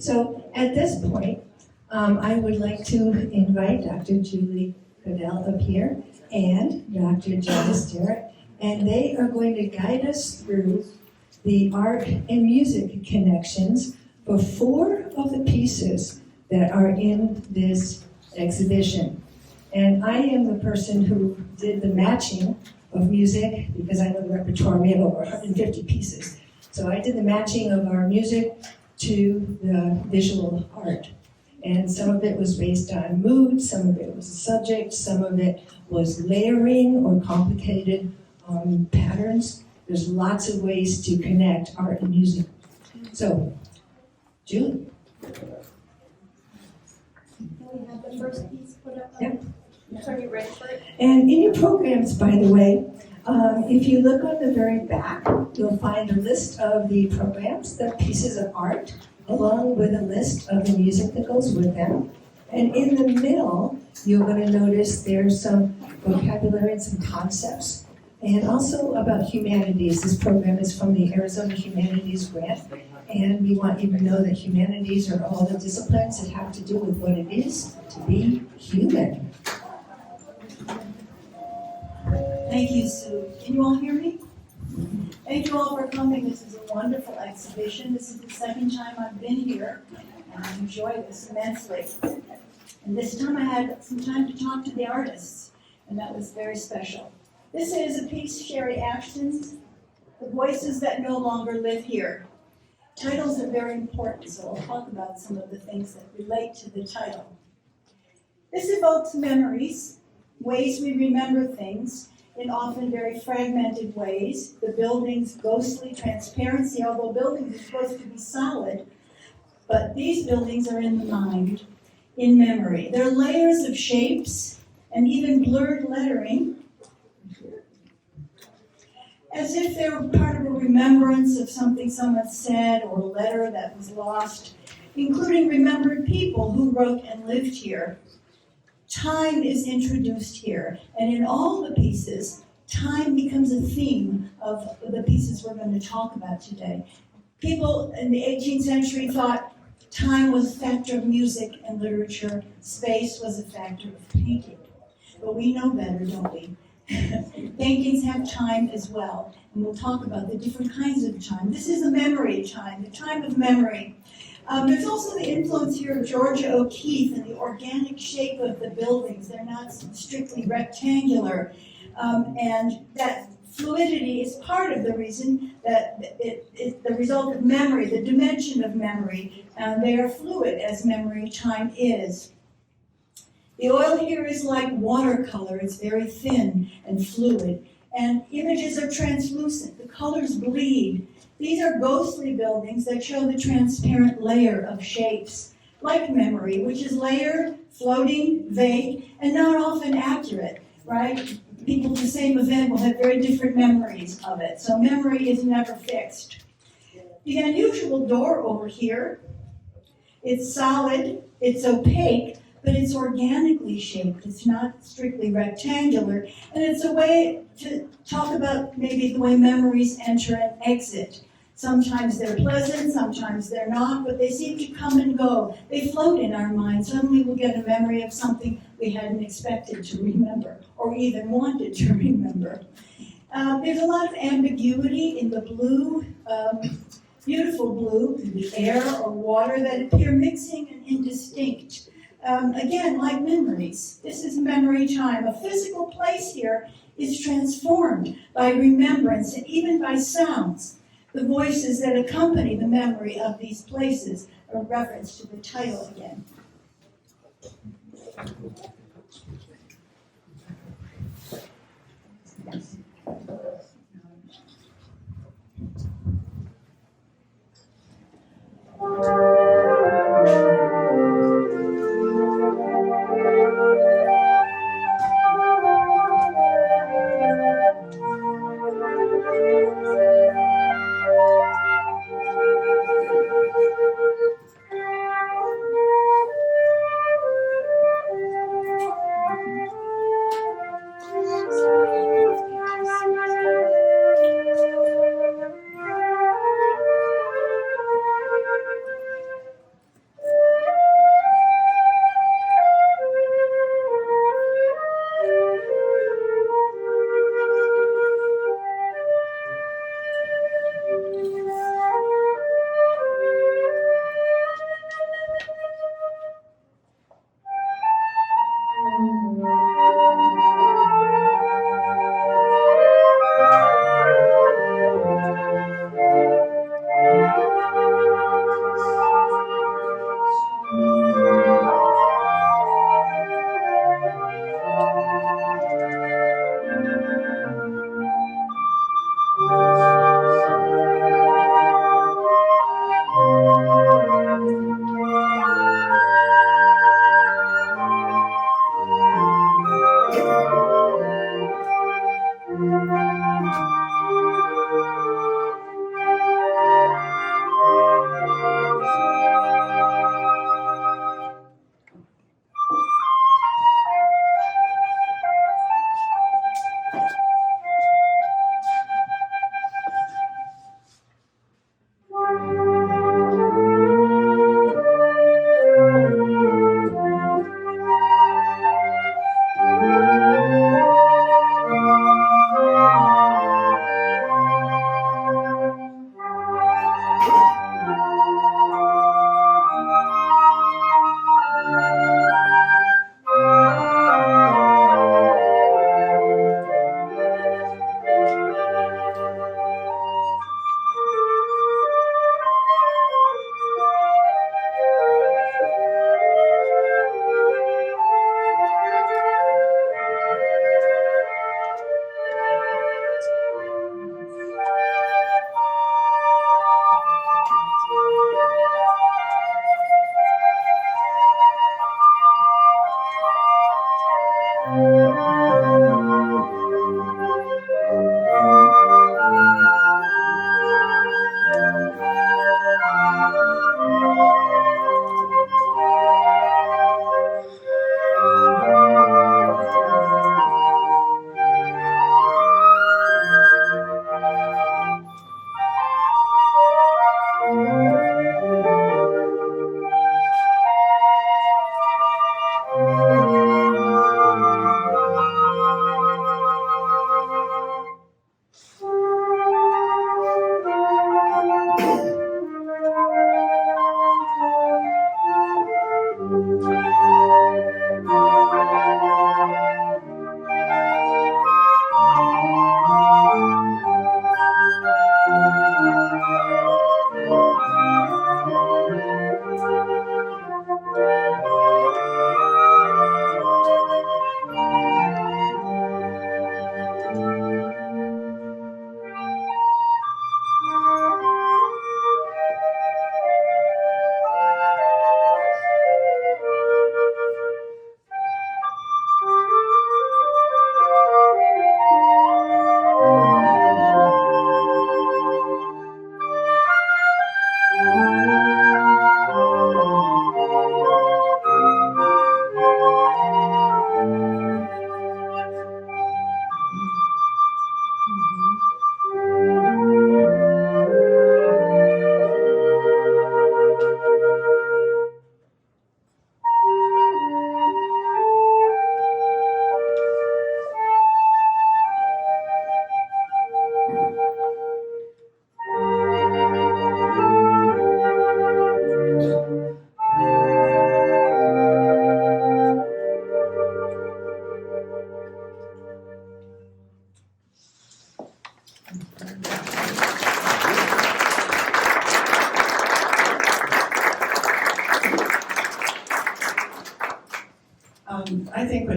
So at this point, I would like to invite Dr. Julie Cordell up here and Dr. Janice Derrick, and they are going to guide us through the art and music connections for 4 of the pieces that are in this exhibition. And I am the person who did the matching of music, because I know the repertoire, we have over 150 pieces. So I did the matching of our music to the visual art. And some of it was based on mood, some of it was a subject, some of it was layering or complicated patterns. There's lots of ways to connect art and music. So, Julie. Can we have the first piece put up? Yep. Are you ready for it? And in your programs, by the way, if you look on the very back, you'll find a list of the programs, the pieces of art, along with a list of the music that goes with them. And in the middle, you're going to notice there's some vocabulary and some concepts, and also about humanities. This program is from the Arizona Humanities grant, and we want you to know that humanities are all the disciplines that have to do with what it is to be human. Thank you, Sue. Can you all hear me? Thank you all for coming. This is a wonderful exhibition. This is the second time I've been here, and I enjoy this immensely. And this time I had some time to talk to the artists, and that was very special. This is a piece, Sherry Ashton's, The Voices That No Longer Live Here. Titles are very important, so I'll talk about some of the things that relate to the title. This evokes memories, ways we remember things, in often very fragmented ways. The building's ghostly transparency, although buildings are supposed to be solid, but these buildings are in the mind, in memory. They're layers of shapes and even blurred lettering, as if they were part of a remembrance of something someone said or a letter that was lost, including remembered people who wrote and lived here. Time is introduced here, and in all the pieces, time becomes a theme of the pieces we're going to talk about today. People in the 18th century thought time was a factor of music and literature, space was a factor of painting. But we know better, don't we? Paintings have time as well, and we'll talk about the different kinds of time. This is a memory time, the time of memory. There's also the influence here of Georgia O'Keeffe and the organic shape of the buildings. They're not strictly rectangular. And that fluidity is part of the reason that it's the result of memory, the dimension of memory. They are fluid, as memory time is. The oil here is like watercolor. It's very thin and fluid. And images are translucent. The colors bleed. These are ghostly buildings that show the transparent layer of shapes, like memory, which is layered, floating, vague, and not often accurate, right? People at the same event will have very different memories of it, so memory is never fixed. The unusual door over here, it's solid, it's opaque, but it's organically shaped. It's not strictly rectangular, and it's a way to talk about maybe the way memories enter and exit. Sometimes they're pleasant, sometimes they're not, but they seem to come and go. They float in our mind. Suddenly we'll get a memory of something we hadn't expected to remember, or even wanted to remember. There's a lot of ambiguity in the blue, beautiful blue, the air or water that appear mixing and indistinct. Again, like memories. This is memory time. A physical place here is transformed by remembrance and even by sounds. The voices that accompany the memory of these places, a reference to the title again.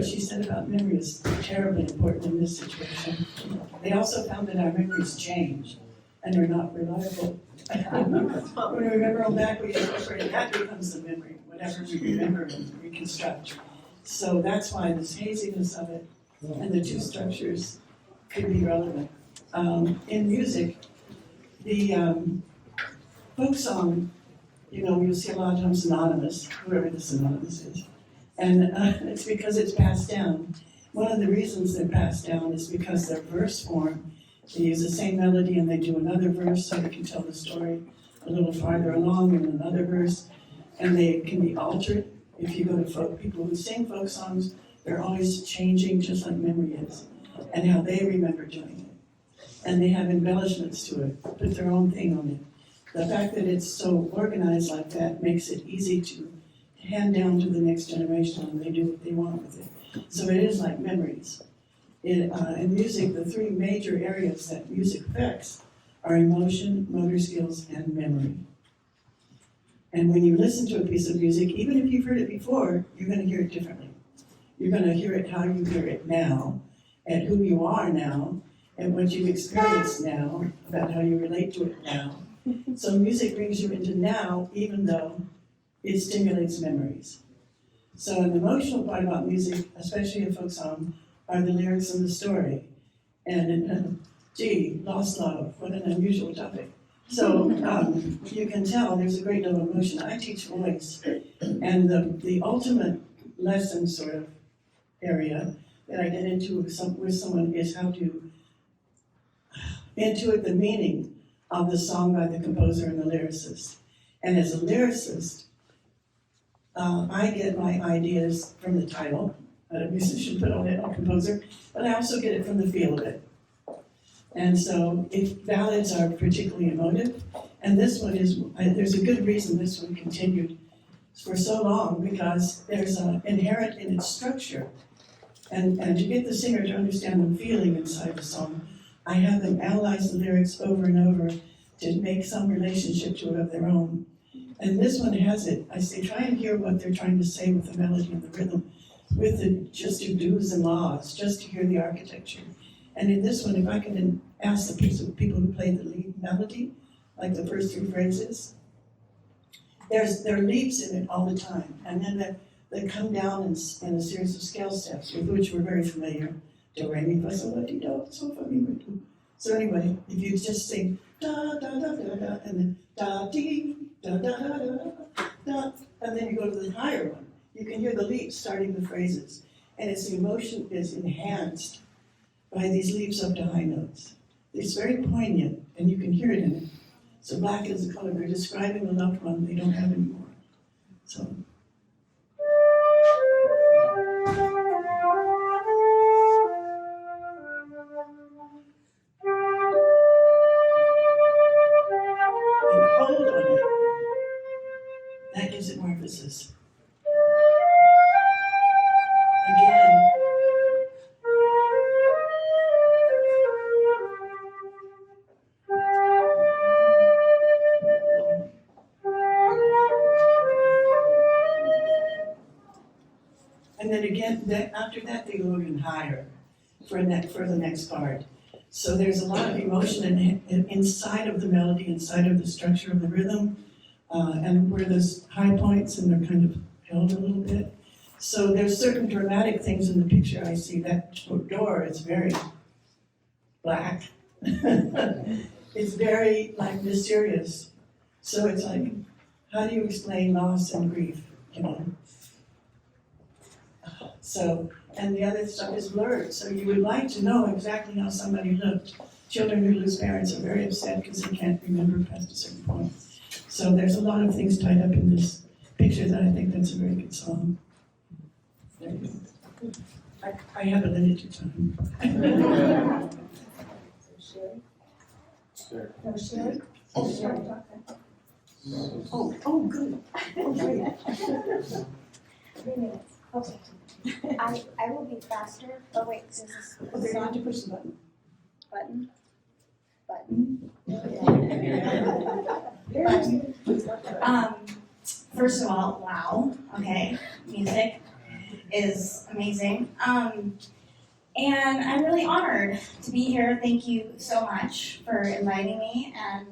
she said about memory is terribly important in this situation. They also found that our memories change and they're not reliable. When we remember them back, we incorporate that becomes the memory, whatever we remember and reconstruct. So that's why this haziness of it and the two structures could be relevant. In music, the folk song, you'll see a lot of times synonymous, whoever the synonymous is. And it's because it's passed down. One of the reasons they're passed down is because they're verse form. They use the same melody and they do another verse so they can tell the story a little farther along in another verse. And they can be altered. If you go to folk people who sing folk songs, they're always changing just like memory is and how they remember doing it. And they have embellishments to it, put their own thing on it. The fact that it's so organized like that makes it easy to hand down to the next generation and they do what they want with it. So it is like memories. In music, the three major areas that music affects are emotion, motor skills, and memory. And when you listen to a piece of music, even if you've heard it before, you're going to hear it differently. You're going to hear it how you hear it now, and who you are now, and what you've experienced now, about how you relate to it now. So music brings you into now, even though it stimulates memories. So an emotional part about music, especially in folk song, are the lyrics and the story. And gee, lost love, what an unusual topic. So you can tell there's a great deal of emotion. I teach voice, and the ultimate lesson sort of area that I get into with someone is how to intuit the meaning of the song by the composer and the lyricist. And as a lyricist, I get my ideas from the title, that a musician put on it, a composer, but I also get it from the feel of it. And so if ballads are particularly emotive, and this one is, there's a good reason this one continued for so long, because there's inherent in its structure. And to get the singer to understand the feeling inside the song, I have them analyze the lyrics over and over to make some relationship to it of their own. And this one has it. I say, try and hear what they're trying to say with the melody and the rhythm, with the just your do's and lahs, just to hear the architecture. And in this one, if I can ask the people who play the lead melody, like the first three phrases, there are leaps in it all the time. And then they come down in a series of scale steps, with which we're very familiar. Do, re, mi, fa, sol, la, ti, do, sol, fa, mi, re, do. So anyway, if you just sing da, da, da, da, da, and then da, dee, da, da, da, da, da, and then you go to the higher one, you can hear the leaps starting the phrases. And its emotion is enhanced by these leaps up to high notes. It's very poignant, and you can hear it in it. So black is the color. They're describing a loved one they don't have anymore. So. And hold on it. That gives it more emphasis. Again. And then again, after that, they go even higher for the next part. So there's a lot of emotion inside of the melody, inside of the structure of the rhythm, and where there's high points and they're kind of held a little bit. So there's certain dramatic things in the picture I see. That door is very black. It's very mysterious. So it's like, how do you explain loss and grief, So, and the other stuff is blurred, so you would like to know exactly how somebody looked. Children who lose parents are very upset because they can't remember past a certain point. So there's a lot of things tied up in this picture that I think that's a very good song. There you go. I have a limited time. Sure. No, Sherry? Sherry. Oh, good. Oh, great. 3 minutes. Okay. I will be faster. Oh wait, is this Okay, you have to push the button. button? First of all, wow, okay, music is amazing. And I'm really honored to be here. Thank you so much for inviting me and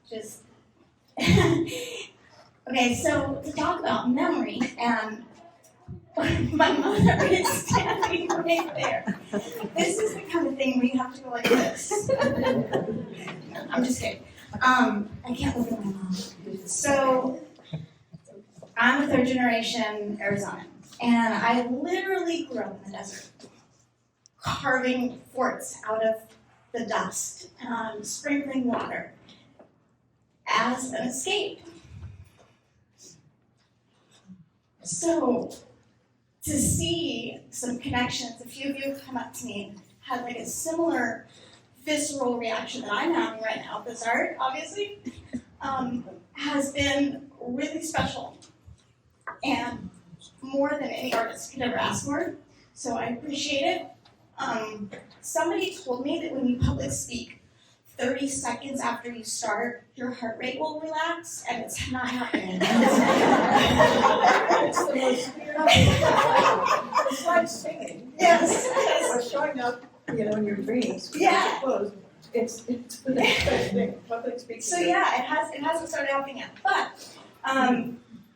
just okay, so to talk about memory, and my mother is standing right there. This is the kind of thing where you have to go like this. I'm just kidding. I can't look at my mom. So I'm a third generation Arizonan, and I literally grew up in the desert, carving forts out of the dust, sprinkling water as an escape. So to see some connections, a few of you have come up to me and had like a similar visceral reaction that I'm having right now with this art, obviously, has been really special and more than any artist could ever ask for. So I appreciate it. Somebody told me that when you public speak, 30 seconds after you start, your heart rate will relax, and it's not happening. It's the most beautiful. It's like singing. Yes. Or showing up, in your dreams. Yeah. Closed. It's the next best thing. Public speaking. So yeah, it hasn't started happening yet. But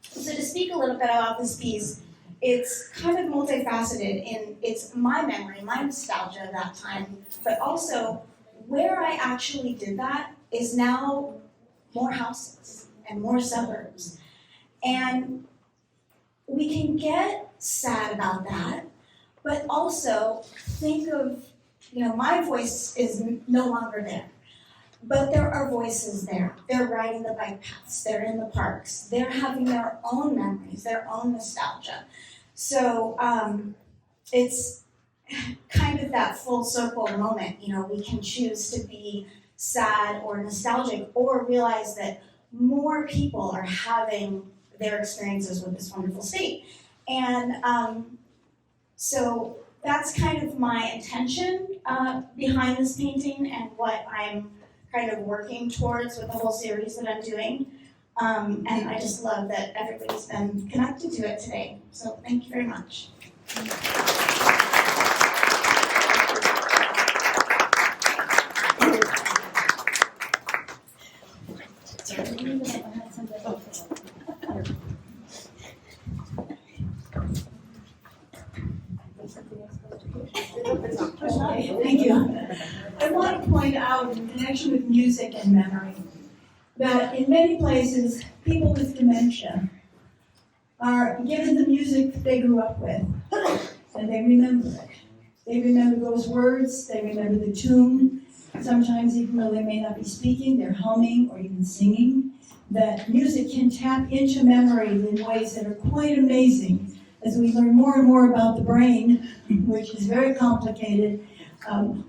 so to speak a little bit about this piece, it's kind of multifaceted in it's my memory, my nostalgia of that time, but also where I actually did that is now more houses and more suburbs. And we can get sad about that, but also think of, my voice is no longer there. But there are voices there. They're riding the bike paths, they're in the parks, they're having their own memories, their own nostalgia. So it's kind of that full circle moment. We can choose to be sad or nostalgic or realize that more people are having their experiences with this wonderful state. And so that's kind of my intention behind this painting and what I'm kind of working towards with the whole series that I'm doing. And I just love that everybody's been connected to it today. So thank you very much. Thank you. I want to point out in connection with music and memory that in many places, people with dementia are given the music they grew up with, and they remember it. They remember those words, they remember the tune. Sometimes even though they may not be speaking, they're humming or even singing. That music can tap into memory in ways that are quite amazing. As we learn more and more about the brain, which is very complicated,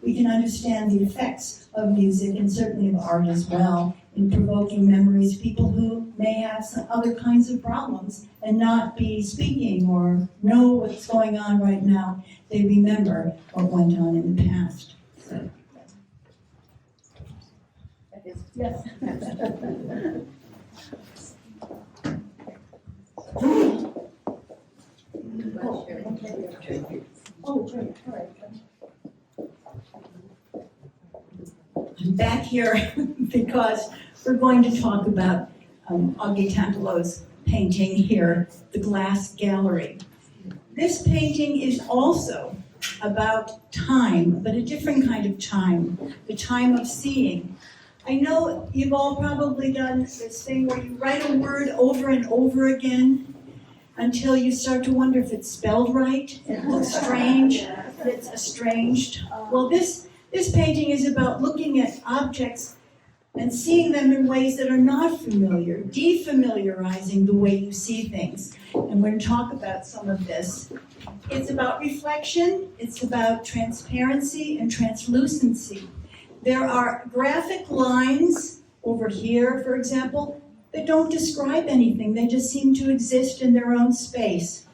we can understand the effects of music and certainly of art as well in provoking memories. People who may have some other kinds of problems and not be speaking or know what's going on right now, they remember what went on in the past. So. Yes. I'm back here because we're going to talk about Augie Tantelo's painting here, The Glass Gallery. This painting is also about time, but a different kind of time, the time of seeing. I know you've all probably done this thing where you write a word over and over again until you start to wonder if it's spelled right, it looks strange, that it's estranged. Well, this painting is about looking at objects and seeing them in ways that are not familiar, defamiliarizing the way you see things. And we're going to talk about some of this. It's about reflection, it's about transparency and translucency. There are graphic lines over here, for example, that don't describe anything. They just seem to exist in their own space.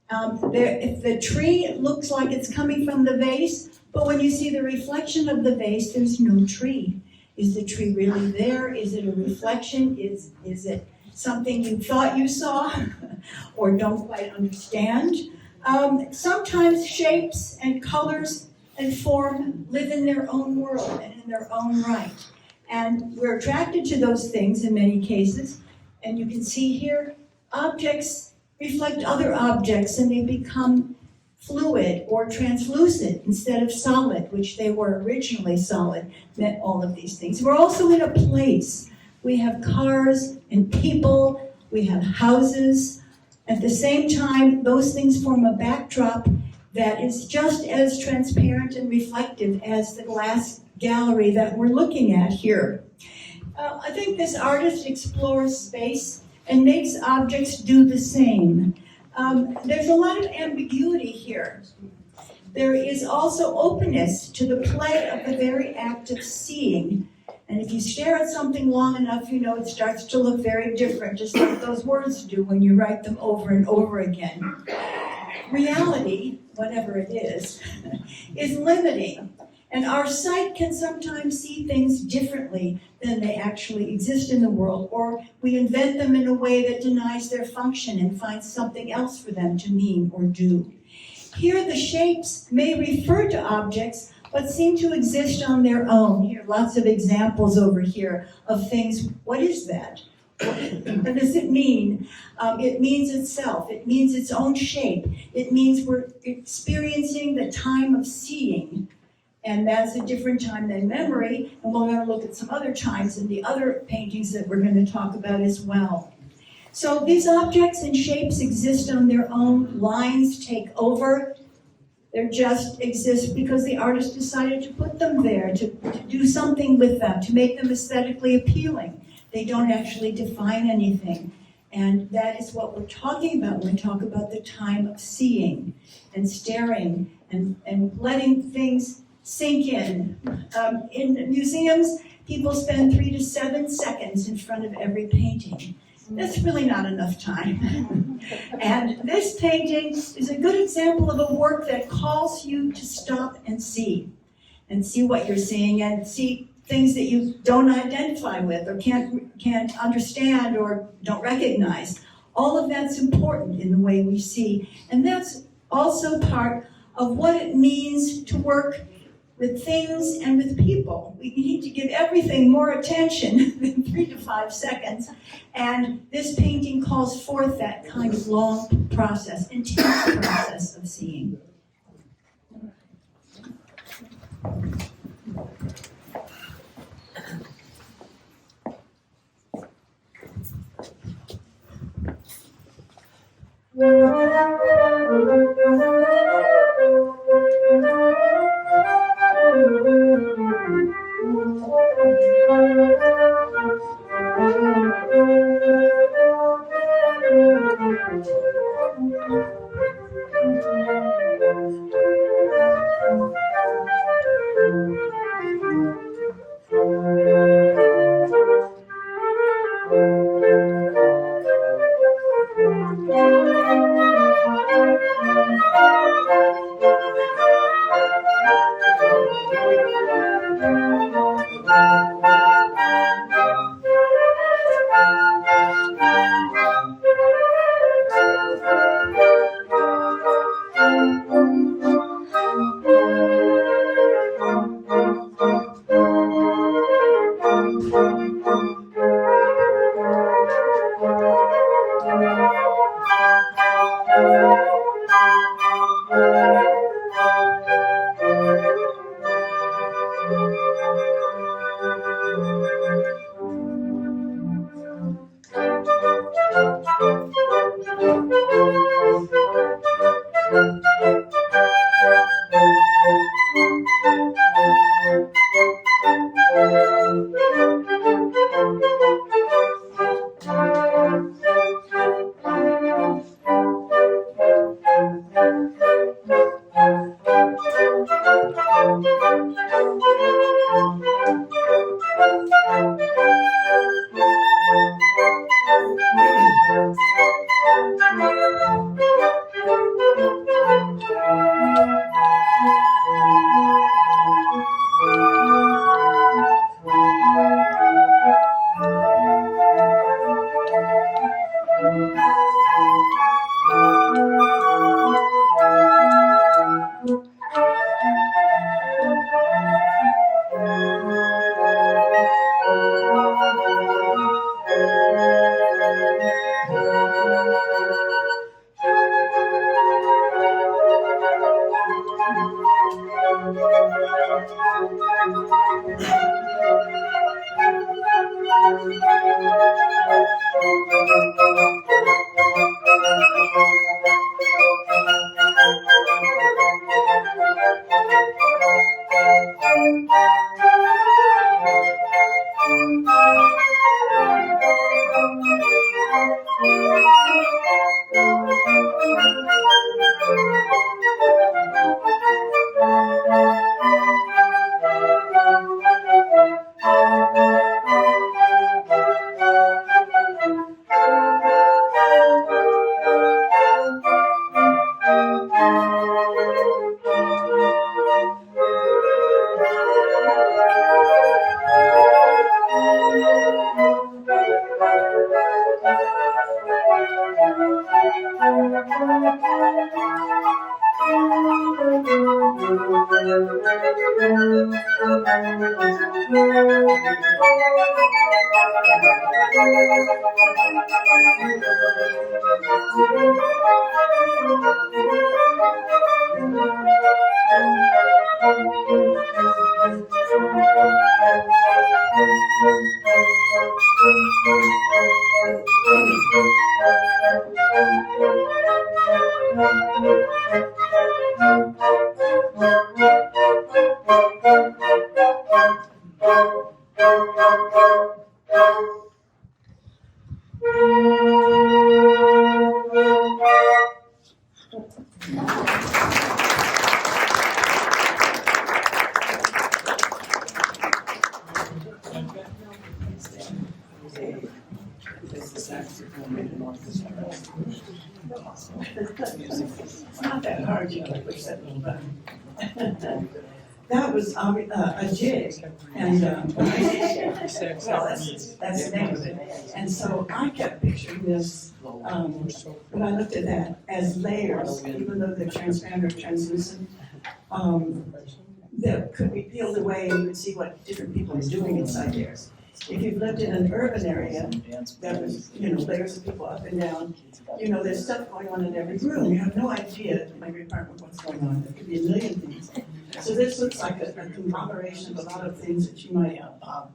If the tree looks like it's coming from the vase, but when you see the reflection of the vase, there's no tree. Is the tree really there? Is it a reflection? Is it something you thought you saw or don't quite understand. Sometimes shapes and colors and form live in their own world and in their own right. And we're attracted to those things in many cases. And you can see here, objects reflect other objects and they become fluid or translucent instead of solid, which they were originally solid, meant all of these things. We're also in a place. We have cars and people, we have houses. At the same time, those things form a backdrop that is just as transparent and reflective as the glass gallery that we're looking at here. I think this artist explores space and makes objects do the same. There's a lot of ambiguity here. There is also openness to the play of the very act of seeing. And if you stare at something long enough, you know it starts to look very different, just like those words do when you write them over and over again. Reality, whatever it is limiting. And our sight can sometimes see things differently than they actually exist in the world, or we invent them in a way that denies their function and finds something else for them to mean or do. Here, the shapes may refer to objects, but seem to exist on their own. Here, lots of examples over here of things. What is that? What does it mean? It means itself. It means its own shape. It means we're experiencing the time of seeing. And that's a different time than memory, and we're going to look at some other times in the other paintings that we're going to talk about as well. So these objects and shapes exist on their own. Lines take over. They just exist because the artist decided to put them there, to do something with them, to make them aesthetically appealing. They don't actually define anything. And that is what we're talking about when we talk about the time of seeing and staring and letting things sink in. In museums, people spend 3 to 7 seconds in front of every painting. That's really not enough time. And this painting is a good example of a work that calls you to stop and see what you're seeing, and see things that you don't identify with or can't understand or don't recognize. All of that's important in the way we see. And that's also part of what it means to work with things and with people. We need to give everything more attention than 3 to 5 seconds. And this painting calls forth that kind of long process, intense process of seeing. It's not that hard, you know, push that little button. That was a jig, and well, that's the name of it. And so I kept picturing this, when I looked at that, as layers, even though they're transparent or translucent, that could be peeled away and you would see what different people are doing inside there. If you've lived in an urban area, that was, you know, layers of people up and down, you know, there's stuff going on in every room. You have no idea in every apartment what's going on. There could be a million things. So this looks like a conglomeration of a lot of things that you might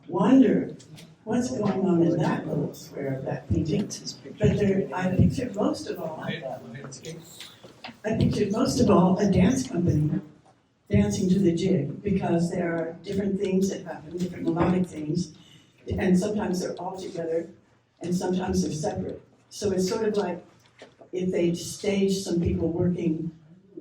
wonder what's going on in that little square of that painting. But there, I pictured most of all a dance company dancing to the jig, because there are different things that happen, different melodic things, and sometimes they're all together, and sometimes they're separate. So it's sort of like if they staged some people working.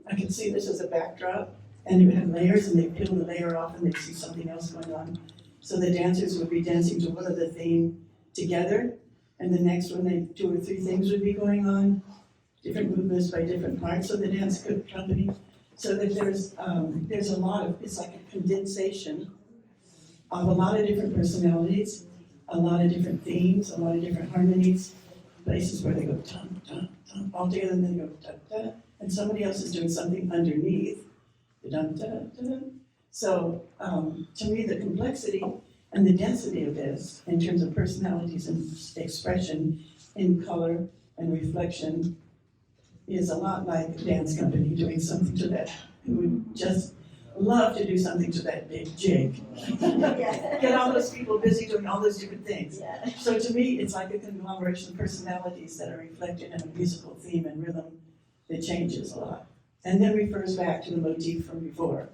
I can see this as a backdrop, and you have layers, and they peel the layer off, and they see something else going on. So the dancers would be dancing to one of the theme together, and the next one, they 2 or 3 things would be going on, different movements by different parts of the dance company. So that there's a lot of, it's like a condensation of a lot of different personalities, a lot of different themes, a lot of different harmonies, places where they go dum, dum, dum, all together, and then they go da, da, and somebody else is doing something underneath, dum, da, da. So to me, the complexity and the density of this, in terms of personalities and expression in color and reflection, is a lot like a dance company doing something to that, who would just love to do something to that big jig. Get all those people busy doing all those different things. So to me, it's like a conglomeration of personalities that are reflected in a musical theme and rhythm that changes a lot. And then refers back to the motif from before,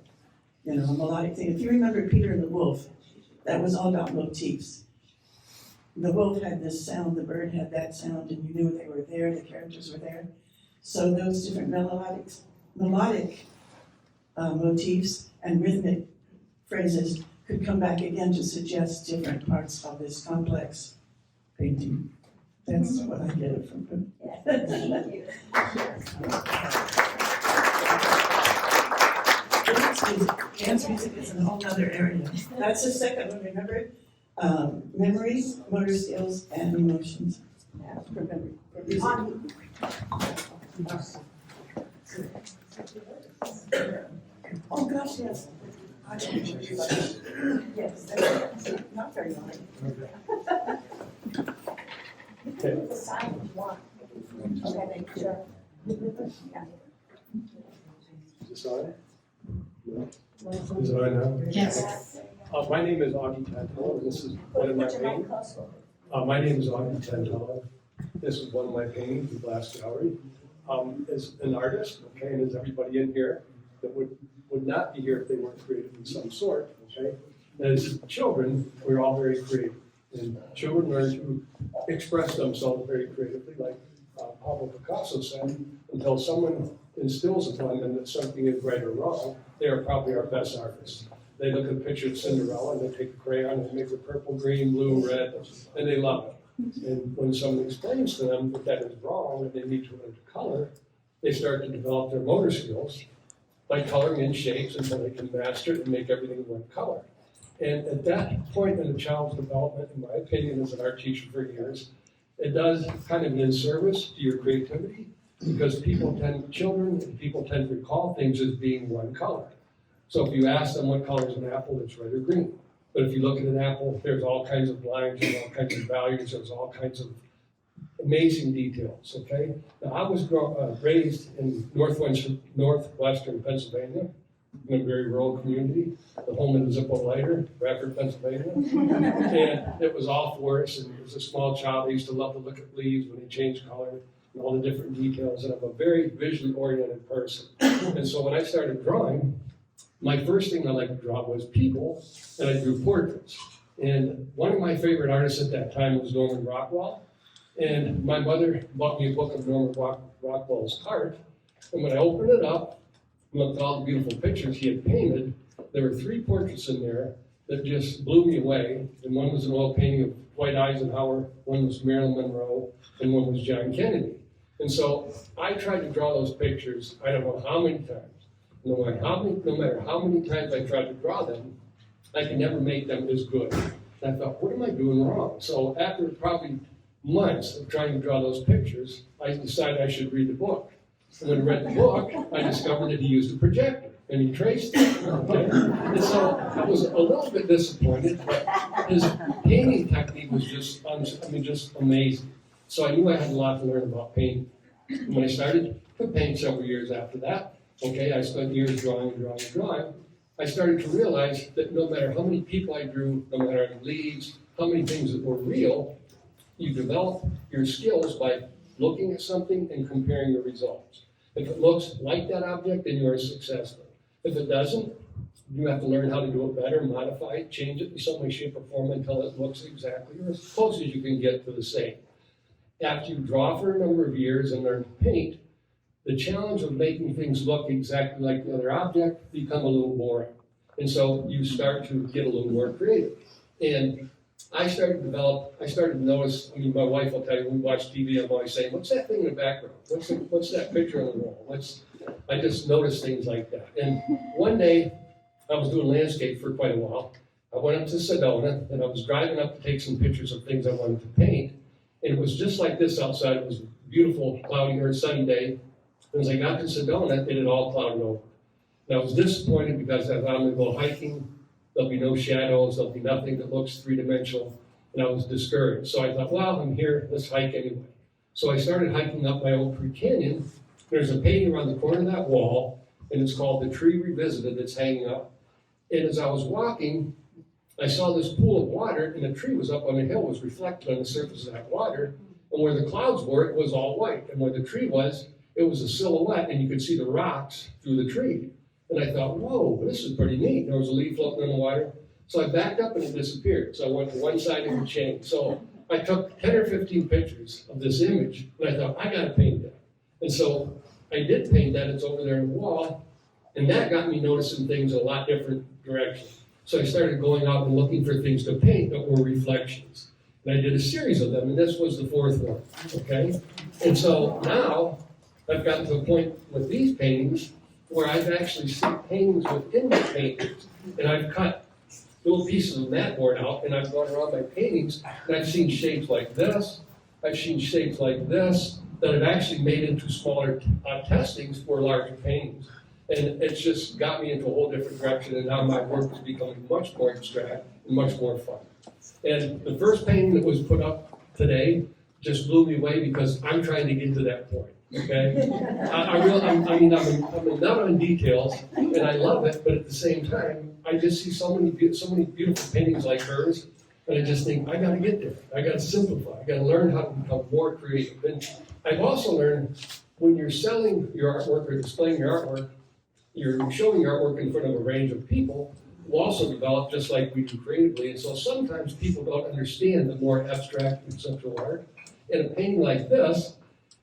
you know, a melodic thing. If you remember Peter and the Wolf, that was all about motifs. The wolf had this sound, the bird had that sound, and you knew they were there, the characters were there. So those different melodic motifs and rhythmic phrases could come back again to suggest different parts of this complex painting. That's what I get it from him. Thank you. Dance music is a whole other area. That's the second one, remember? Memories, motor skills, and emotions. Remember, for music. Oh gosh, yes. Yes, not very long. Okay. The sign is one. Okay, make sure. Yeah. Is this on? No. Is it on now? Yes. My name is Augie Tantallo, and this is one of my Put your mic paintings. closer. My name is Augie Tantallo. This is one of my paintings, the Glass Gallery. As an artist, okay, and as everybody in here that would not be here if they weren't creative in some sort, okay? As children, we're all very creative. And children learn to express themselves very creatively, like Pablo Picasso said, until someone instills upon them that something is right or wrong, they are probably our best artists. They look at a picture of Cinderella and they take a crayon and make it purple, green, blue, red, and they love it. And when someone explains to them that that is wrong and they need to learn to color, they start to develop their motor skills by coloring in shapes until they can master it and make everything one color. And at that point in a child's development, in my opinion, as an art teacher for years, it does kind of in service to your creativity because children and people tend to recall things as being one color. So if you ask them what color is an apple, it's red or green. But if you look at an apple, there's all kinds of lines, there's all kinds of values, there's all kinds of amazing details, okay? Now, I was raised in northwestern Pennsylvania, in a very rural community, the home of the Zippo lighter, Bradford, Pennsylvania. And it was all forest, and as a small child, I used to love to look at leaves when they change color and all the different details, and I'm a very visually oriented person. And so when I started drawing, my first thing I liked to draw was people, and I drew portraits. And one of my favorite artists at that time was Norman Rockwell. And my mother bought me a book of Norman Rockwell's art. And when I opened it up, and looked at all the beautiful pictures he had painted, there were 3 portraits in there that just blew me away. And one was an oil painting of Dwight Eisenhower, one was Marilyn Monroe, and one was John Kennedy. And so I tried to draw those pictures, I don't know how many times. No matter how many times I tried to draw them, I could never make them as good. And I thought, what am I doing wrong? So after probably months of trying to draw those pictures, I decided I should read the book. And when I read the book, I discovered that he used a projector, and he traced it. Okay? And so I was a little bit disappointed, but his painting technique was just amazing. So I knew I had a lot to learn about painting. And when I started to paint several years after that, okay, I spent years drawing. I started to realize that no matter how many people I drew, no matter how many leaves, how many things that were real, you develop your skills by looking at something and comparing the results. If it looks like that object, then you are successful. If it doesn't, you have to learn how to do it better, modify it, change it in some way, shape, or form until it looks exactly or as close as you can get to the same. After you draw for a number of years and learn to paint, the challenge of making things look exactly like the other object become a little boring. And so you start to get a little more creative. And I started to notice, my wife will tell you, when we watch TV, I'm always saying, what's that thing in the background? What's that picture on the wall? I just noticed things like that. And one day, I was doing landscape for quite a while. I went up to Sedona, and I was driving up to take some pictures of things I wanted to paint. And it was just like this outside. It was a beautiful, cloudy or sunny day. And as I got to Sedona, it had all clouded over. And I was disappointed because I thought I'm going to go hiking. There'll be no shadows. There'll be nothing that looks three-dimensional. And I was discouraged. So I thought, well, I'm here. Let's hike anyway. So I started hiking up my Oak Tree Canyon. There's a painting around the corner of that wall, and it's called The Tree Revisited. It's hanging up. And as I was walking, I saw this pool of water, and the tree was up on a hill, was reflected on the surface of that water. And where the clouds were, it was all white. And where the tree was, it was a silhouette, and you could see the rocks through the tree. And I thought, whoa, this is pretty neat. There was a leaf floating in the water. So I backed up, and it disappeared. So I went to one side of the chain. So I took 10 or 15 pictures of this image, and I thought, I got to paint that. And so I did paint that. It's over there on the wall. And that got me noticing things in a lot different directions. So I started going out and looking for things to paint that were reflections. And I did a series of them, and this was the 4th one, okay? And so now I've gotten to a point with these paintings where I've actually seen paintings within the paintings, and I've cut little pieces of mat board out, and I've gone around my paintings, and I've seen shapes like this, I've seen shapes like this, that I've actually made into smaller testings for larger paintings. And it's just got me into a whole different direction, and now my work is becoming much more abstract and much more fun. And the first painting that was put up today just blew me away because I'm trying to get to that point. Okay, I'm a nut on details, and I love it. But at the same time, I just see so many beautiful paintings like hers, and I just think I got to get there. I got to simplify. I got to learn how to become more creative. And I've also learned when you're selling your artwork or displaying your artwork, you're showing your artwork in front of a range of people who also develop just like we do creatively. And so sometimes people don't understand the more abstract conceptual art. And a painting like this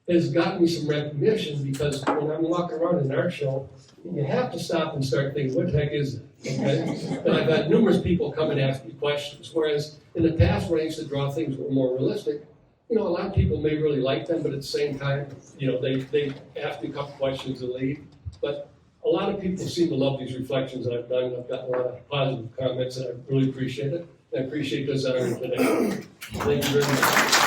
has gotten me some recognition because when I'm walking around an art show, you have to stop and start thinking, what the heck is it? Okay? And I've had numerous people come and ask me questions, whereas in the past when I used to draw things that were more realistic, a lot of people may really like them, but at the same time, they ask me a couple questions and leave. But a lot of people seem to love these reflections that I've done, and I've gotten a lot of positive comments, and I really appreciate it. And I appreciate this honor today. Thank you very much.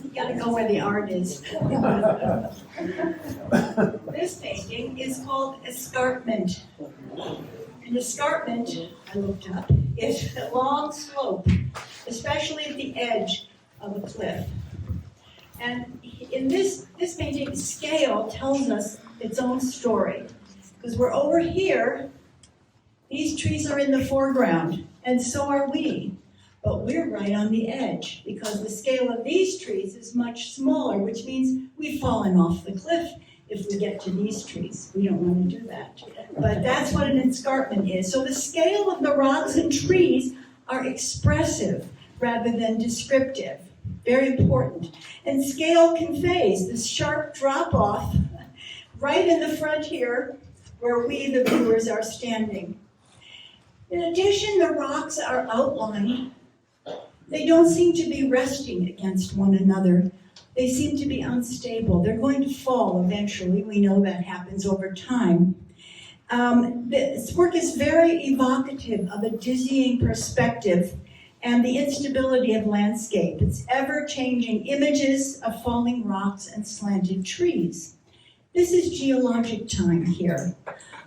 You gotta go where the art is. This painting is called Escarpment. An escarpment, I looked up, is a long slope, especially at the edge of a cliff. And in this painting, scale tells us its own story. Because we're over here, these trees are in the foreground, and so are we. But we're right on the edge, because the scale of these trees is much smaller, which means we've fallen off the cliff if we get to these trees. We don't want to do that. But that's what an escarpment is. So the scale of the rocks and trees are expressive rather than descriptive. Very important. And scale conveys this sharp drop-off right in the front here where we, the viewers, are standing. In addition, the rocks are outlined. They don't seem to be resting against one another. They seem to be unstable. They're going to fall eventually. We know that happens over time. This work is very evocative of a dizzying perspective and the instability of landscape. It's ever-changing images of falling rocks and slanted trees. This is geologic time here.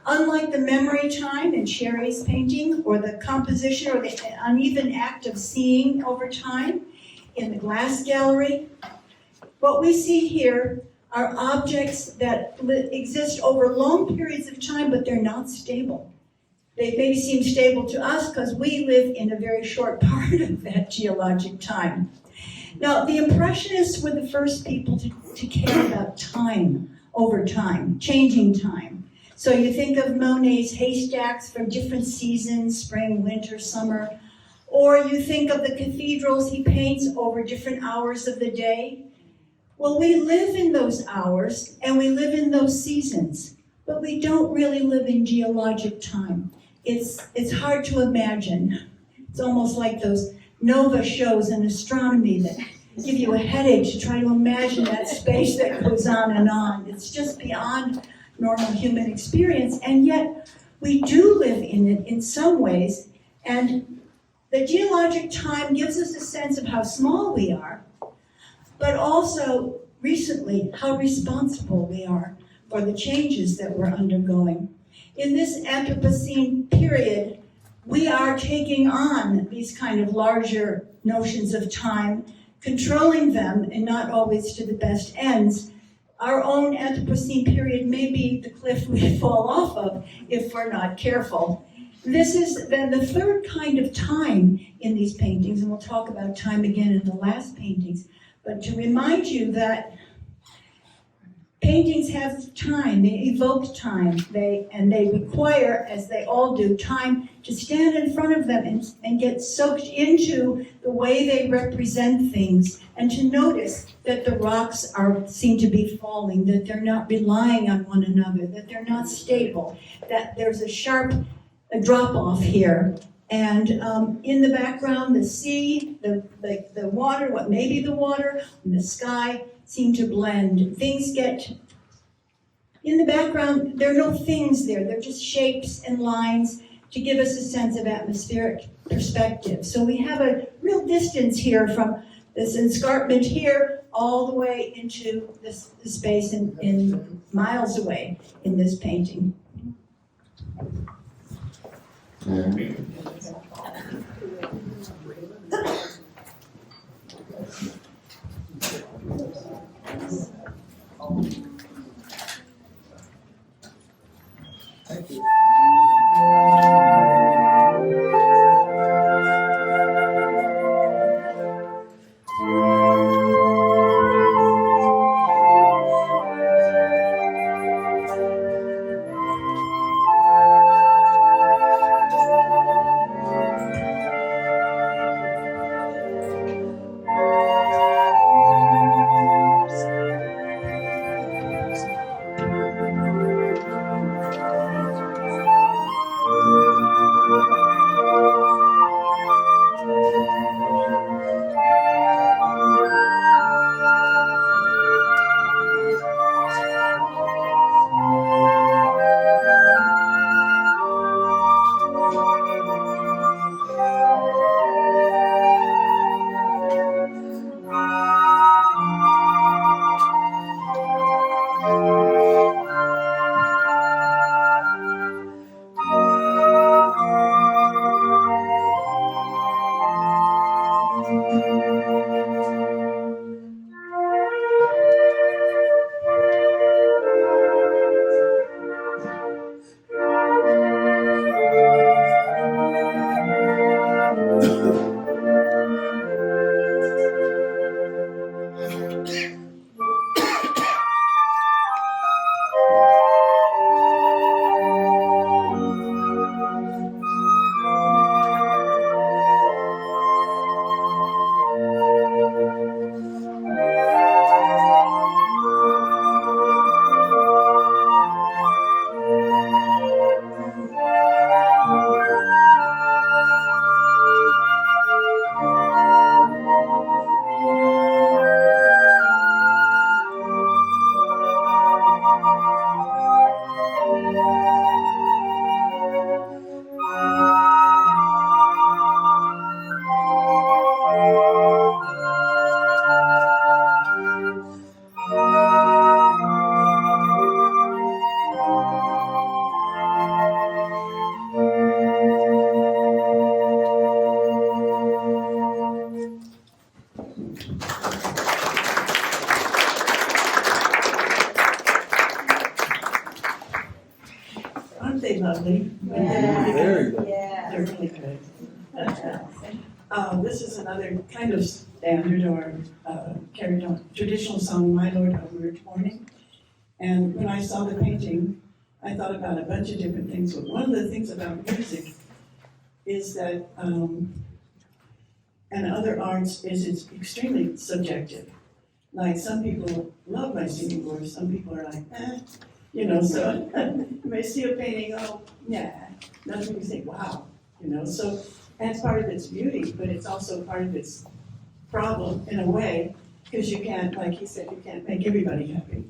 Unlike the memory time in Sherry's painting, or the composition or the uneven act of seeing over time in the glass gallery, what we see here are objects that exist over long periods of time, but they're not stable. They may seem stable to us because we live in a very short part of that geologic time. Now, the Impressionists were the first people to care about time over time, changing time. So you think of Monet's haystacks from different seasons, spring, winter, summer, or you think of the cathedrals he paints over different hours of the day. Well, we live in those hours and we live in those seasons, but we don't really live in geologic time. It's hard to imagine. It's almost like those nova shows in astronomy that give you a headache to try to imagine that space that goes on and on. It's just beyond normal human experience, and yet we do live in it in some ways, and the geologic time gives us a sense of how small we are, but also recently how responsible we are for the changes that we're undergoing. In this Anthropocene period, we are taking on these kind of larger notions of time, controlling them, and not always to the best ends. Our own Anthropocene period may be the cliff we fall off of if we're not careful. This is then the third kind of time in these paintings, and we'll talk about time again in the last paintings. But to remind you that paintings have time, they evoke time, they require, as they all do, time to stand in front of them and get soaked into the way they represent things, and to notice that the rocks seem to be falling, that they're not relying on one another, that they're not stable, that there's a sharp drop-off here. And in the background, the sea, the water, what may be the water, and the sky seem to blend. Things get, in the background, there are no things there. They're just shapes and lines to give us a sense of atmospheric perspective. So we have a real distance here from this escarpment here all the way into this space in miles away in this painting. Thank you. Aren't they lovely? Yeah. Very good. They're really good. This is another kind of standard or carried on traditional song, My Lord, How Weird Morning. And when I saw the painting, I thought about a bunch of different things. But one of the things about music is that, and other arts, is it's extremely subjective. Like some people love my singing voice, some people are like, you know, so you may see a painting, oh, yeah, nothing you think, wow, you know, so that's part of its beauty, but it's also part of its problem in a way, because you can't, like he said, you can't make everybody happy.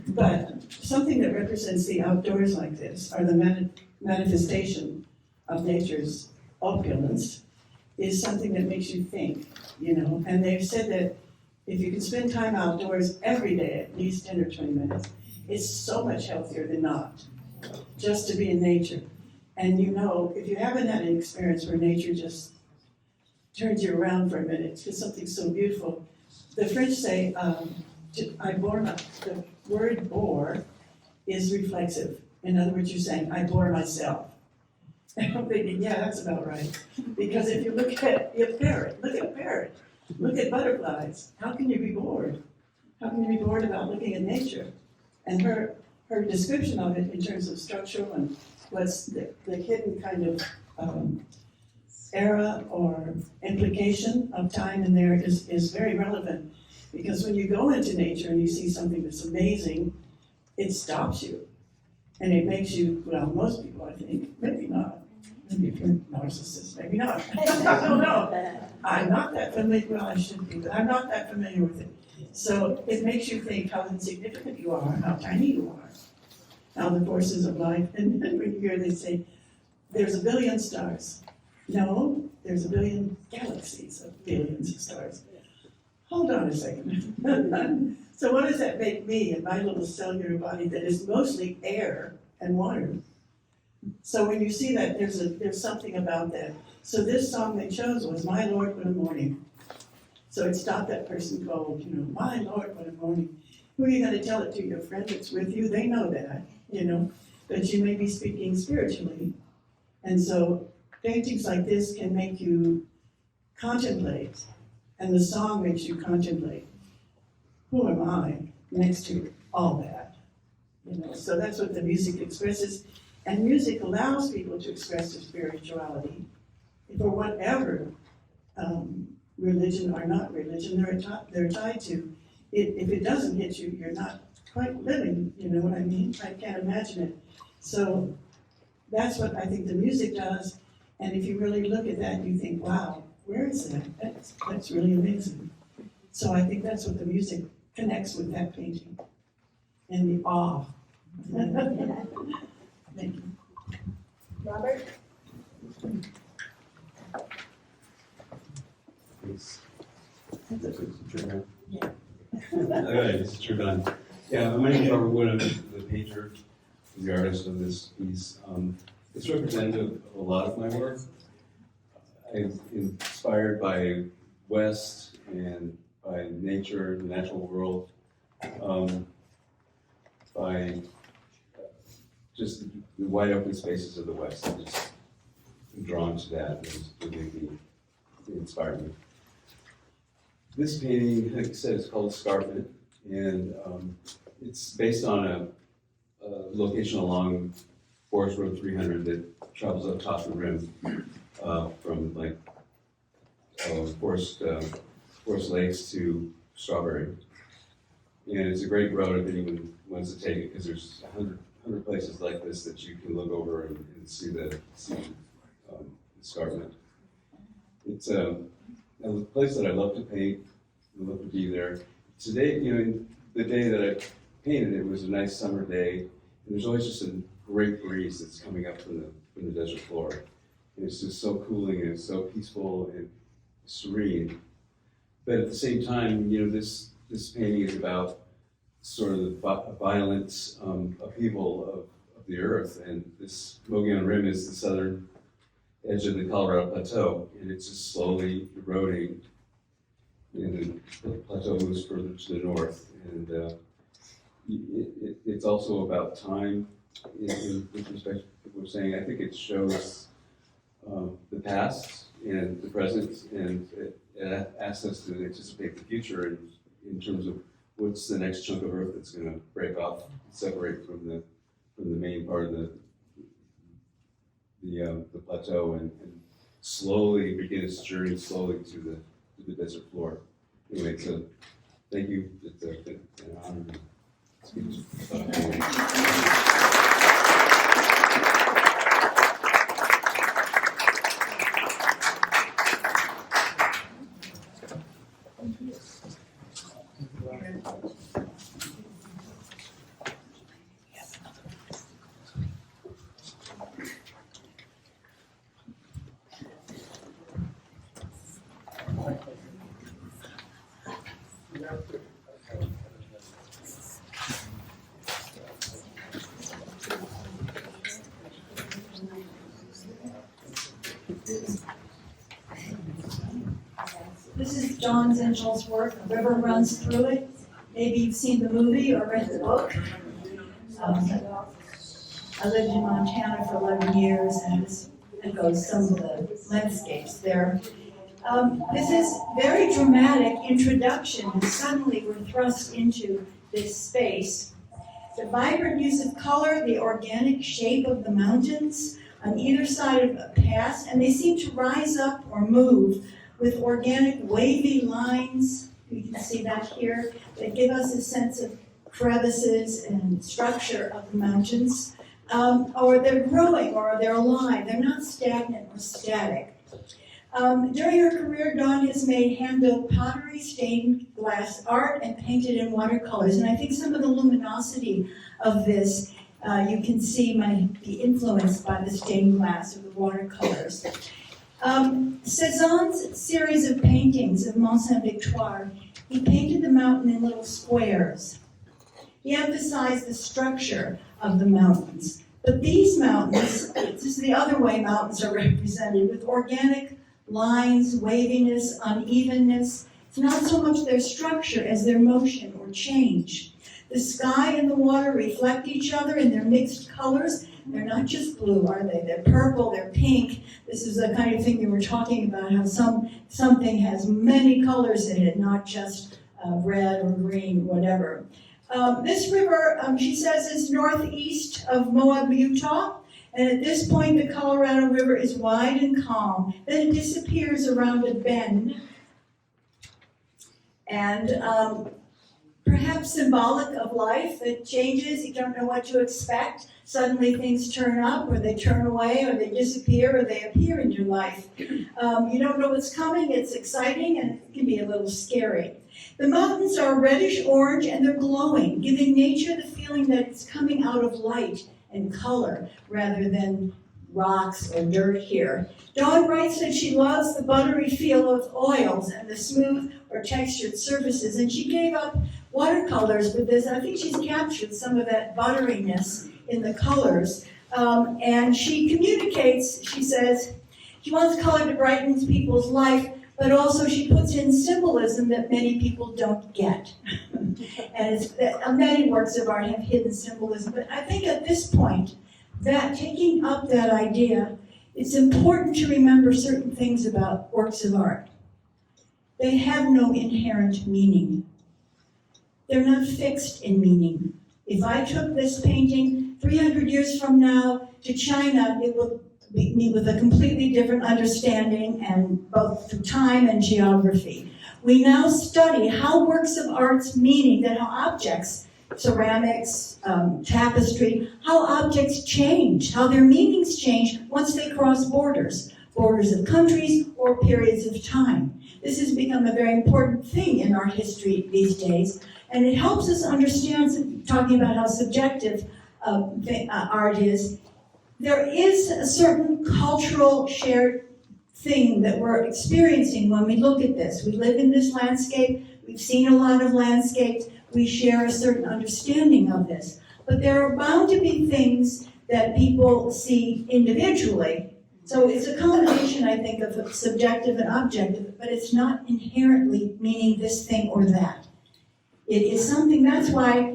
But something that represents the outdoors like this, or the manifestation of nature's opulence, is something that makes you think, you know, and they've said that if you can spend time outdoors every day, at least 10 or 20 minutes, it's so much healthier than not, just to be in nature. And you know, if you haven't had an experience where nature just turns you around for a minute, because something's so beautiful. The French say, the word bore is reflexive. In other words, you're saying, I bore myself. And I'm thinking, yeah, that's about right. Because if you look at a parrot, look at a parrot, look at butterflies, how can you be bored? How can you be bored about looking at nature? And her description of it in terms of structural and what's the hidden kind of era or implication of time in there is very relevant. Because when you go into nature and you see something that's amazing, it stops you. And it makes you, well, most people, I think, maybe not. Maybe if you're a narcissist, maybe not. I don't know. I'm not that familiar, well, I should be, but I'm not that familiar with it. So it makes you think how insignificant you are, how tiny you are, how the forces of life, and then when you hear they say, there's a billion stars. No, there's a billion galaxies of billions of stars. Hold on a second. So what does that make me and my little cellular body that is mostly air and water? So when you see that, there's something about that. So this song they chose was My Lord, What a Morning. So it stopped that person cold, My Lord, what a morning. Who are you going to tell it to? Your friend that's with you? They know that, that you may be speaking spiritually. And so paintings like this can make you contemplate, and the song makes you contemplate. Who am I next to all that? So that's what the music expresses. And music allows people to express their spirituality for whatever religion or not religion they're tied to. If it doesn't hit you, you're not quite living, you know what I mean? I can't imagine it. So that's what I think the music does. And if you really look at that, you think, wow, where is that? That's really amazing. So I think that's what the music connects with that painting. And the awe. Thank you. Robert? Thanks. Okay, this is Trevon. Yeah, my name is Robert Wood. I'm the painter, the artist of this piece. It's representative of a lot of my work. I'm inspired by West and by nature, the natural world, by just the wide open spaces of the West. I'm just drawn to that. It inspired me. This painting, like I said, is called Escarpment, and it's based on a location along Forest Road 300 that travels up top of the rim from like Forest Lakes to Strawberry. And it's a great road if anyone wants to take it, because there's 100 places like this that you can look over and see the escarpment. It's a place that I love to paint. I love to be there. Today, the day that I painted, it was a nice summer day, and there's always just a great breeze that's coming up from the desert floor. And it's just so cooling and it's so peaceful and serene. But at the same time, this painting is about sort of the violent upheaval of the earth, and this Mogollon Rim is the southern edge of the Colorado Plateau, and it's just slowly eroding, and the plateau moves further to the north, and it's also about time with respect to what we're saying. I think it shows the past and the present, and it asks us to anticipate the future in terms of what's the next chunk of earth that's going to break off, separate from the main part of the plateau, and slowly begin its journey slowly to the desert floor. Anyway, so thank you. It's an honor to speak about it. This is John Zinschel's work, The River Runs Through It. Maybe you've seen the movie or read the book. I lived in Montana for 11 years, and this echoes some of the landscapes there. This is very dramatic introduction, and suddenly we're thrust into this space. The vibrant use of color, the organic shape of the mountains on either side of a pass, and they seem to rise up or move with organic wavy lines. You can see that here. They give us a sense of crevices and structure of the mountains. Or they're growing or they're alive. They're not stagnant or static. During her career, Dawn has made hand-built pottery, stained glass art, and painted in watercolors. And I think some of the luminosity of this, you can see might be influenced by the stained glass or the watercolors. Cézanne's series of paintings of Mont Saint-Victoire, he painted the mountain in little squares. He emphasized the structure of the mountains. But these mountains, this is the other way mountains are represented, with organic lines, waviness, unevenness. It's not so much their structure as their motion or change. The sky and the water reflect each other in their mixed colors. They're not just blue, are they? They're purple, they're pink. This is the kind of thing you were talking about, how something has many colors in it, not just red or green, whatever. This river, she says, is northeast of Moab, Utah. And at this point, the Colorado River is wide and calm. Then it disappears around a bend. And perhaps symbolic of life that changes. You don't know what to expect. Suddenly things turn up, or they turn away, or they disappear, or they appear in your life. You don't know what's coming. It's exciting, and it can be a little scary. The mountains are reddish orange, and they're glowing, giving nature the feeling that it's coming out of light and color rather than rocks or dirt here. Dawn writes that she loves the buttery feel of oils and the smooth or textured surfaces, and she gave up watercolors with this. I think she's captured some of that butteriness in the colors. And she communicates, she says, she wants color to brighten people's life, but also she puts in symbolism that many people don't get. And many works of art have hidden symbolism, but I think at this point, that taking up that idea, it's important to remember certain things about works of art. They have no inherent meaning. They're not fixed in meaning. If I took this painting 300 years from now to China, it would meet with a completely different understanding, and both through time and geography. We now study how works of art's meaning, that how objects, ceramics, tapestry, how objects change, how their meanings change once they cross borders of countries or periods of time. This has become a very important thing in art history these days, and it helps us understand, talking about how subjective art is, there is a certain cultural shared thing that we're experiencing when we look at this. We live in this landscape, we've seen a lot of landscapes, we share a certain understanding of this. But there are bound to be things that people see individually. So it's a combination, I think, of subjective and objective, but it's not inherently meaning this thing or that. It is something, that's why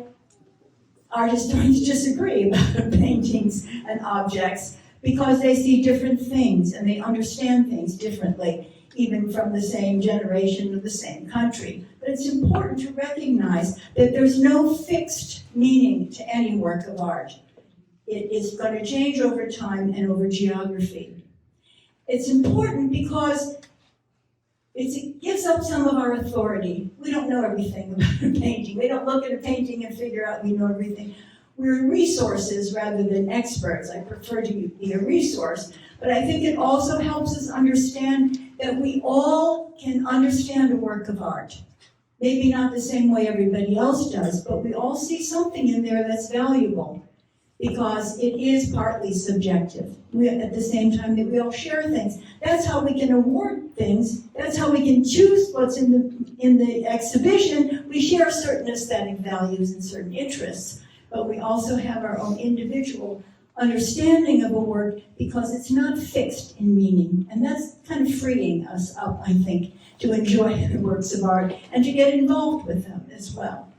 art historians disagree about paintings and objects, because they see different things and they understand things differently, even from the same generation or the same country. But it's important to recognize that there's no fixed meaning to any work of art. It is going to change over time and over geography. It's important because it gives up some of our authority. We don't know everything about a painting. We don't look at a painting and figure out we know everything. We're resources rather than experts. I prefer to be a resource. But I think it also helps us understand that we all can understand a work of art. Maybe not the same way everybody else does, but we all see something in there that's valuable, because it is partly subjective. At the same time that we all share things. That's how we can award things. That's how we can choose what's in the exhibition. We share certain aesthetic values and certain interests, but we also have our own individual understanding of a work because it's not fixed in meaning. And that's kind of freeing us up, I think, to enjoy the works of art and to get involved with them as well.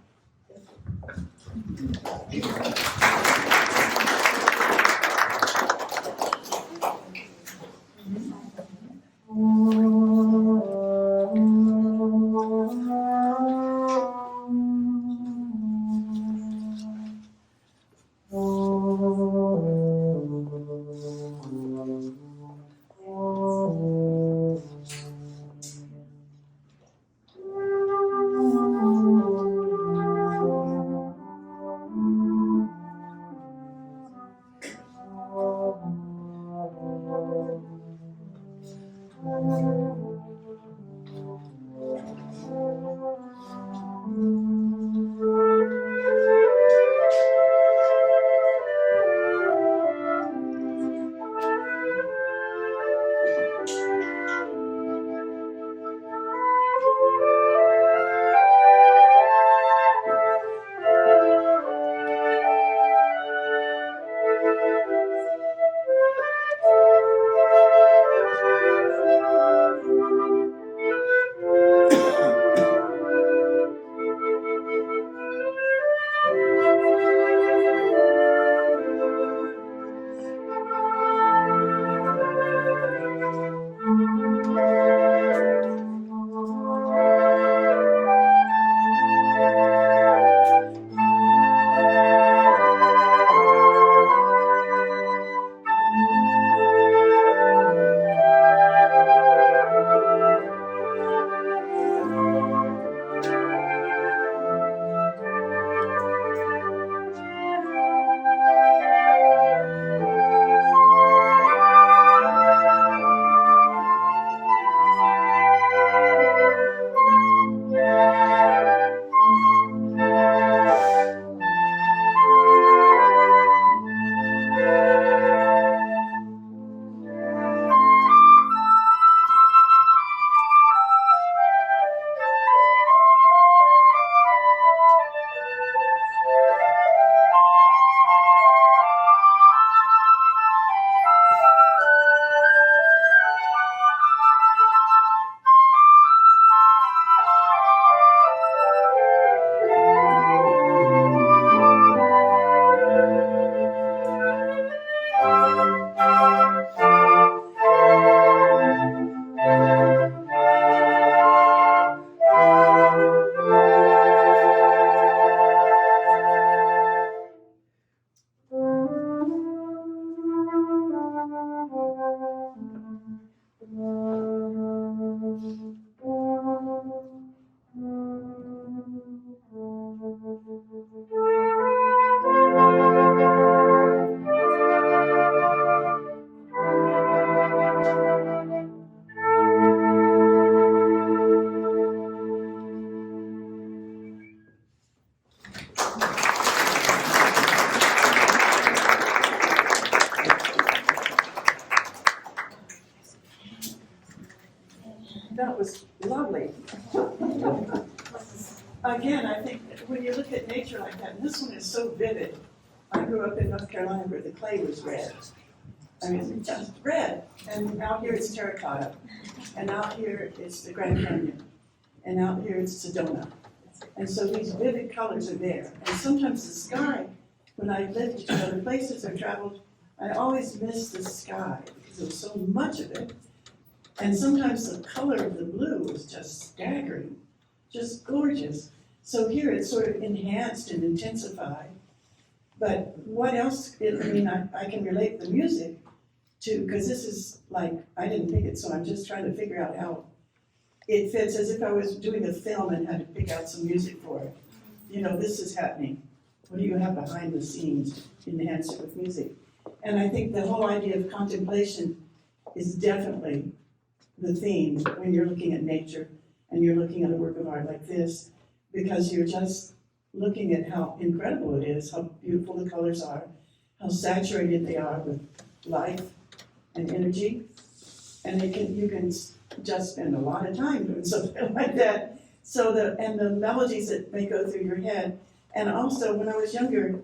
Again, I think that when you look at nature like that, and this one is so vivid. I grew up in North Carolina where the clay was red. I mean, just red. And out here it's terracotta. And out here it's the Grand Canyon. And out here it's Sedona. And so these vivid colors are there. And sometimes the sky, when I lived in other places or traveled, I always missed the sky because there was so much of it. And sometimes the color of the blue was just staggering, just gorgeous. So here it's sort of enhanced and intensified. But what else, I can relate the music to, because this is like, I didn't pick it, so I'm just trying to figure out how it fits, as if I was doing a film and had to pick out some music for it. You know, this is happening. What do you have behind the scenes? Enhance it with music. And I think the whole idea of contemplation is definitely the theme when you're looking at nature and you're looking at a work of art like this, because you're just looking at how incredible it is, how beautiful the colors are, how saturated they are with life and energy. And you can just spend a lot of time doing something like that. And the melodies that may go through your head. And also, when I was younger,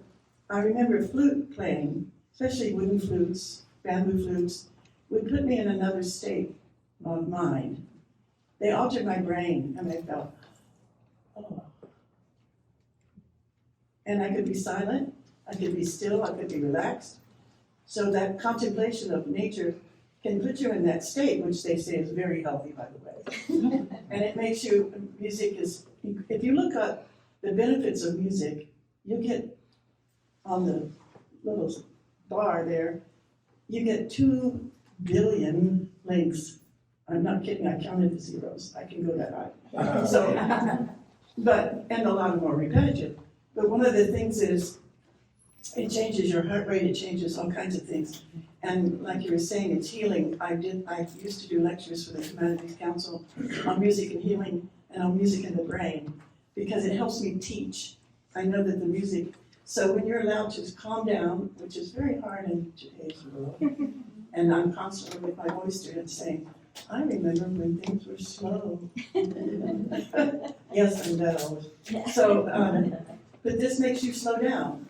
I remember flute playing, especially wooden flutes, bamboo flutes, would put me in another state of mind. They altered my brain, and I felt, oh. And I could be silent, I could be still, I could be relaxed. So that contemplation of nature can put you in that state, which they say is very healthy, by the way. And it makes you, music is, if you look up the benefits of music, you get on the little bar there, you get 2 billion links. I'm not kidding, I counted the zeros, I can go that high. So, and a lot more repetitive. But one of the things is, it changes your heart rate, it changes all kinds of things. And like you were saying, it's healing. I used to do lectures for the Humanities Council on music and healing and on music and the brain, because it helps me teach. I know that the music, so when you're allowed to calm down, which is very hard in today's world, and I'm constantly with my voice students saying, I remember when things were slow. Yes, I'm that old. So, but this makes you slow down.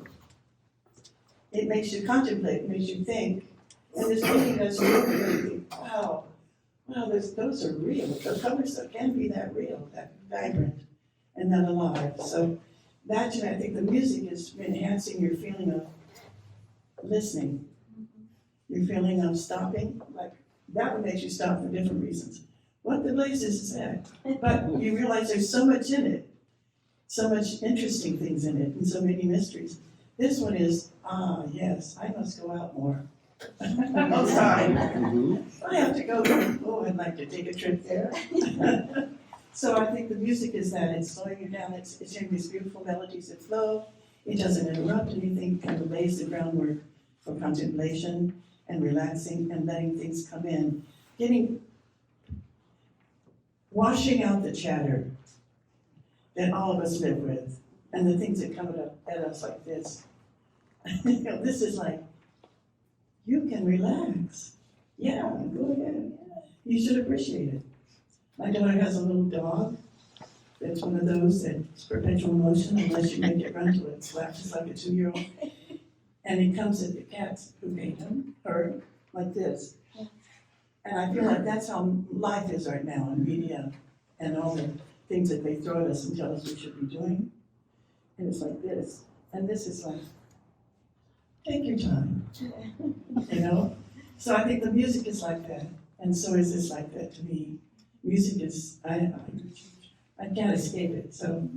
It makes you contemplate, it makes you think. And this really does think, wow, those are real. The colors can be that real, that vibrant, and that alive. So that, I think the music is enhancing your feeling of listening, your feeling of stopping. Like, that would make you stop for different reasons. What the blazes is that? But you realize there's so much in it, so much interesting things in it, and so many mysteries. This one is, yes, I must go out more. Outside. I have to go, I'd like to take a trip there. So I think the music is that, it's slowing you down, it's hearing these beautiful melodies that flow, it doesn't interrupt anything, kind of lays the groundwork for contemplation and relaxing and letting things come in. Washing out the chatter that all of us live with, and the things that come at us like this. This is like, you can relax. Yeah, go ahead. You should appreciate it. My daughter has a little dog that's one of those that's perpetual motion unless you make it run to it. Slap just like a 2-year-old. And it comes at the cats who made him, her, like this. And I feel like that's how life is right now in media and all the things that they throw at us and tell us we should be doing. And it's like this. And this is like, take your time, you know? So I think the music is like that, and so is this like that to me. Music is, I can't escape it, so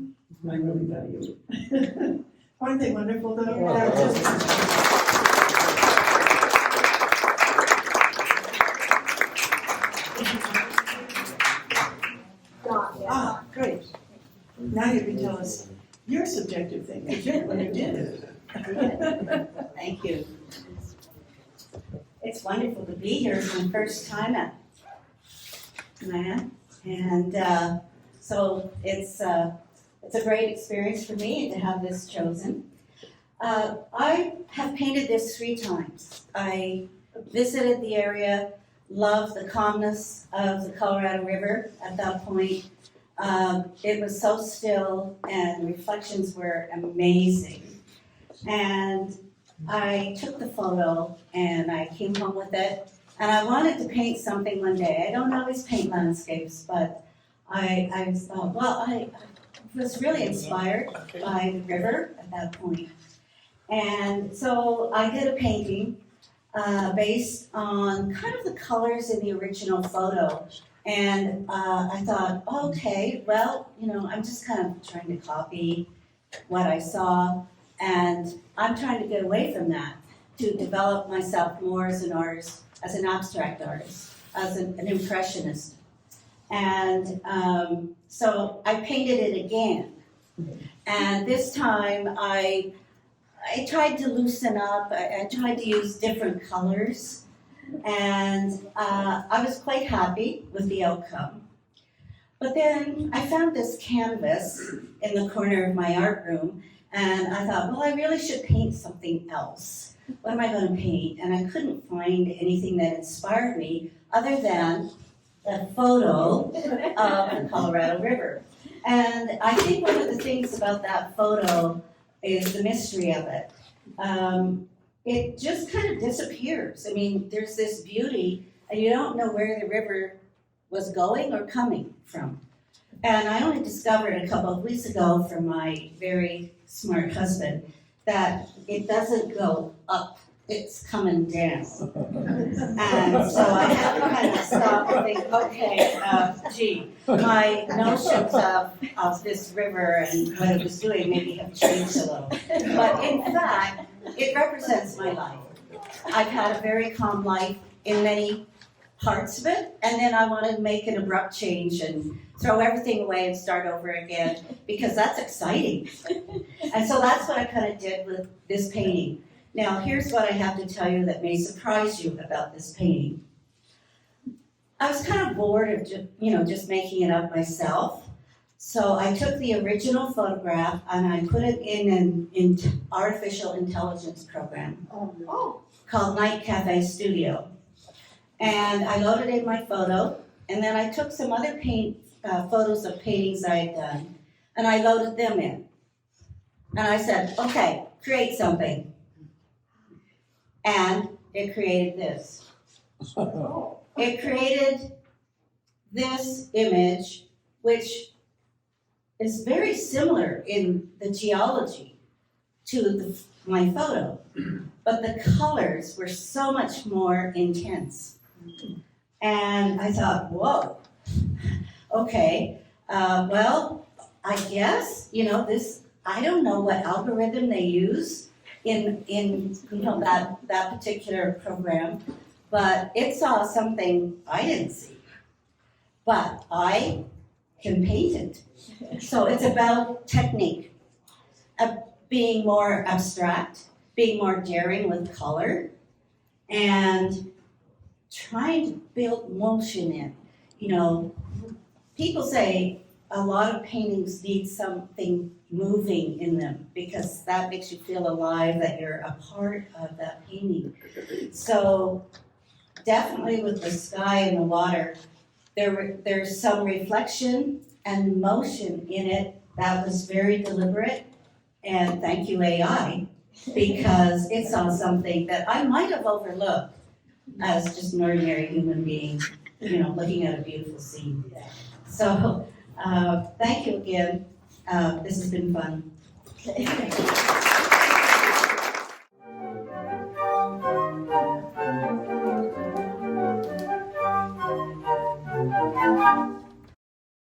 I really value it. Aren't they wonderful though? Yeah. They're just, great. Now you can tell us your subjective thing, because you're the one who did it. Thank you. It's wonderful to be here. It's my first time at MAD, and so it's a great experience for me to have this chosen. I have painted this 3 times. I visited the area, loved the calmness of the Colorado River at that point. It was so still and reflections were amazing. And I took the photo and I came home with it. And I wanted to paint something one day. I don't always paint landscapes, but I thought, well, I was really inspired by the river at that point. And so I did a painting based on kind of the colors in the original photo. And I thought, okay, well, I'm just kind of trying to copy what I saw. And I'm trying to get away from that to develop myself more as an artist, as an abstract artist, as an impressionist. And so I painted it again. And this time I tried to loosen up, I tried to use different colors. And I was quite happy with the outcome. But then I found this canvas in the corner of my art room, and I thought, well, I really should paint something else. What am I going to paint? And I couldn't find anything that inspired me other than the photo of the Colorado River. And I think one of the things about that photo is the mystery of it. It just kind of disappears. I mean, there's this beauty, and you don't know where the river was going or coming from. And I only discovered a couple of weeks ago from my very smart husband that it doesn't go up, it's coming down. And so I had to kind of stop and think, okay, my notions of this river and what it was doing maybe have changed a little. But in fact, it represents my life. I've had a very calm life in many parts of it, and then I want to make an abrupt change and throw everything away and start over again, because that's exciting. And so that's what I kind of did with this painting. Now, here's what I have to tell you that may surprise you about this painting. I was kind of bored of just making it up myself. So I took the original photograph and I put it in an artificial intelligence program called Night Cafe Studio. And I loaded in my photo, and then I took some other photos of paintings I had done, and I loaded them in. And I said, okay, create something. And it created this. It created this image, which is very similar in the geology to my photo, but the colors were so much more intense. And I thought, whoa, okay, well, I guess, this, I don't know what algorithm they use in that particular program, but it saw something I didn't see. But I can paint it. So it's about technique, being more abstract, being more daring with color, and trying to build motion in. People say a lot of paintings need something moving in them because that makes you feel alive, that you're a part of that painting. So definitely with the sky and the water, there's some reflection and motion in it that was very deliberate. And thank you, AI, because it saw something that I might have overlooked as just an ordinary human being, looking at a beautiful scene. So, thank you again. This has been fun.